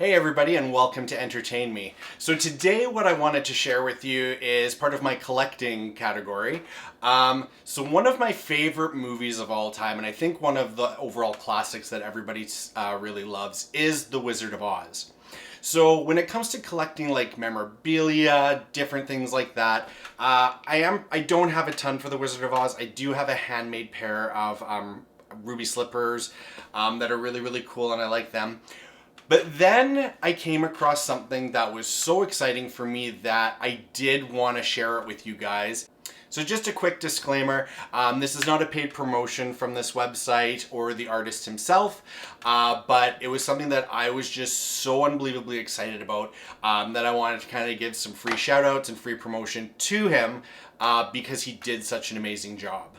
Hey everybody, and welcome to Entertain Me. So today what I wanted to share with you is part of my collecting category. So one of my favorite movies of all time, and I think one of the overall classics that everybody really loves, is The Wizard of Oz. So when it comes to collecting like memorabilia, different things like that, I don't have a ton for The Wizard of Oz. I do have a handmade pair of ruby slippers that are really, really cool, and I like them. But then I came across something that was so exciting for me that I did want to share it with you guys. So just a quick disclaimer, this is not a paid promotion from this website or the artist himself, but it was something that I was just so unbelievably excited about that I wanted to kind of give some free shout outs and free promotion to him because he did such an amazing job.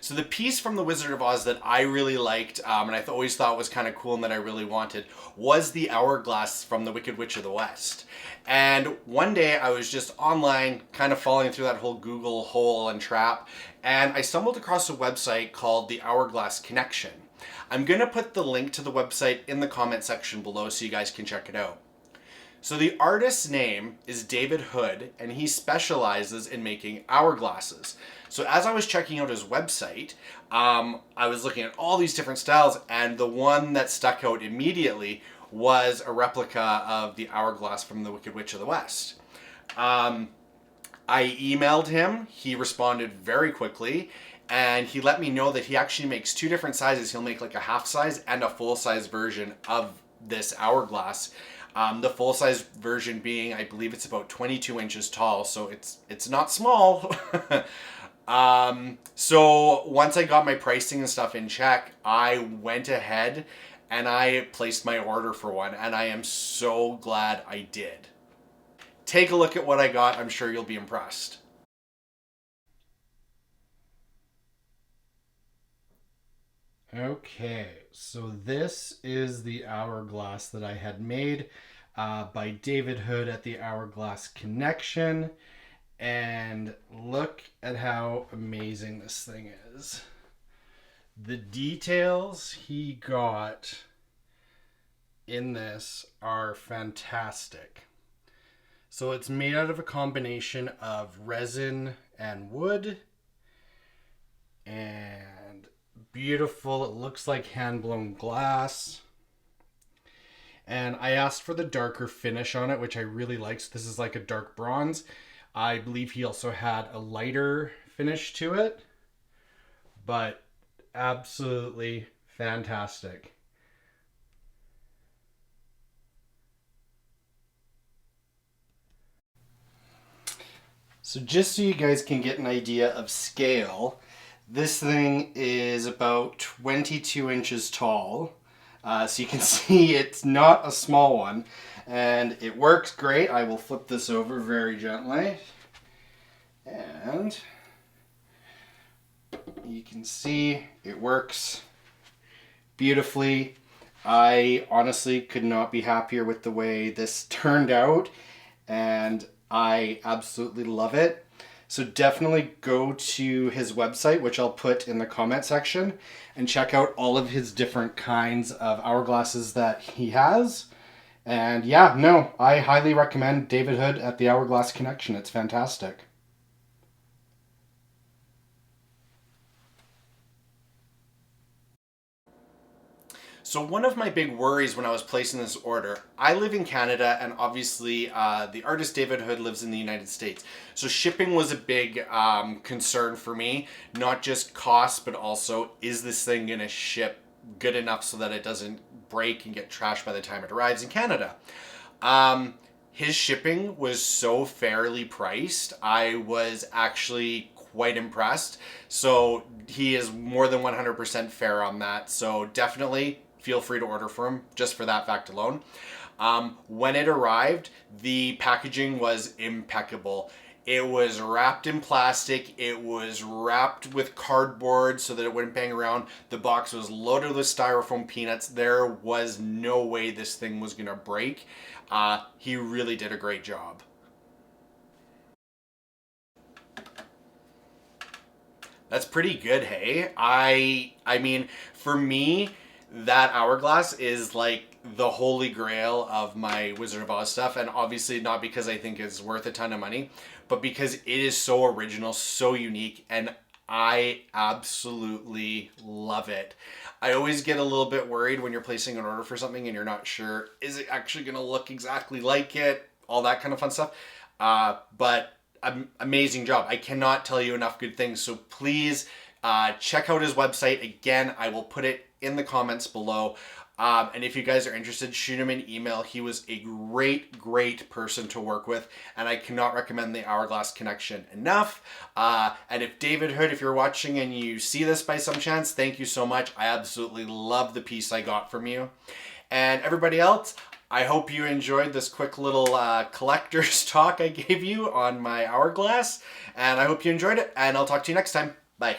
So the piece from The Wizard of Oz that I really liked, and I always thought was kind of cool and that I really wanted, was the hourglass from the Wicked Witch of the West. And one day I was just online, kind of falling through that whole Google hole and trap, and I stumbled across a website called the Hourglass Connection. I'm going to put the link to the website in the comment section below so you guys can check it out. So the artist's name is David Hood, and he specializes in making hourglasses. So as I was checking out his website, I was looking at all these different styles, and the one that stuck out immediately was a replica of the hourglass from the Wicked Witch of the West. I emailed him, he responded very quickly, and he let me know that he actually makes two different sizes. He'll make like a half size and a full size version of this hourglass. The full size version being, I believe it's about 22 inches tall, so it's not small. So once I got my pricing and stuff in check, I went ahead and I placed my order for one, and I am so glad I did. Take a look at what I got. I'm sure you'll be impressed. Okay, so this is the hourglass that I had made by David Hood at the Hourglass Connection. And look at how amazing this thing is. The details he got in this are fantastic. So it's made out of a combination of resin and wood, and beautiful. It looks like hand-blown glass. And I asked for the darker finish on it, which I really like. So this is like a dark bronze. I believe he also had a lighter finish to it, but absolutely fantastic. So just so you guys can get an idea of scale, this thing is about 22 inches tall. So you can see it's not a small one, and it works great. I will flip this over very gently, and you can see it works beautifully. I honestly could not be happier with the way this turned out, and I absolutely love it. So definitely go to his website, which I'll put in the comment section, and check out all of his different kinds of hourglasses that he has. And yeah, no, I highly recommend David Hood at the Hourglass Connection. It's fantastic. So one of my big worries when I was placing this order, I live in Canada, and obviously the artist David Hood lives in the United States. So shipping was a big concern for me, not just cost, but also is this thing going to ship good enough so that it doesn't break and get trashed by the time it arrives in Canada. His shipping was so fairly priced. I was actually quite impressed. So he is more than 100% fair on that. So definitely feel free to order from him just for that fact alone. When it arrived, the packaging was impeccable. It was wrapped in plastic. It was wrapped with cardboard so that it wouldn't bang around. The box was loaded with styrofoam peanuts. There was no way this thing was going to break. He really did a great job. That's pretty good, hey? I mean, for me, that hourglass is like the holy grail of my Wizard of Oz stuff, and obviously not because I think it's worth a ton of money, but because it is so original, so unique, and I absolutely love it. I always get a little bit worried when you're placing an order for something and you're not sure, is it actually going to look exactly like it? All that kind of fun stuff. But amazing job. I cannot tell you enough good things. So please check out his website. Again, I will put it in the comments below. And if you guys are interested, shoot him an email. He was a great person to work with, and I cannot recommend the Hourglass Connection enough. And if David Hood, if you're watching and you see this by some chance, thank you so much. I absolutely love the piece I got from you. And everybody else, I hope you enjoyed this quick little collector's talk I gave you on my Hourglass, and I hope you enjoyed it, and I'll talk to you next time. Bye.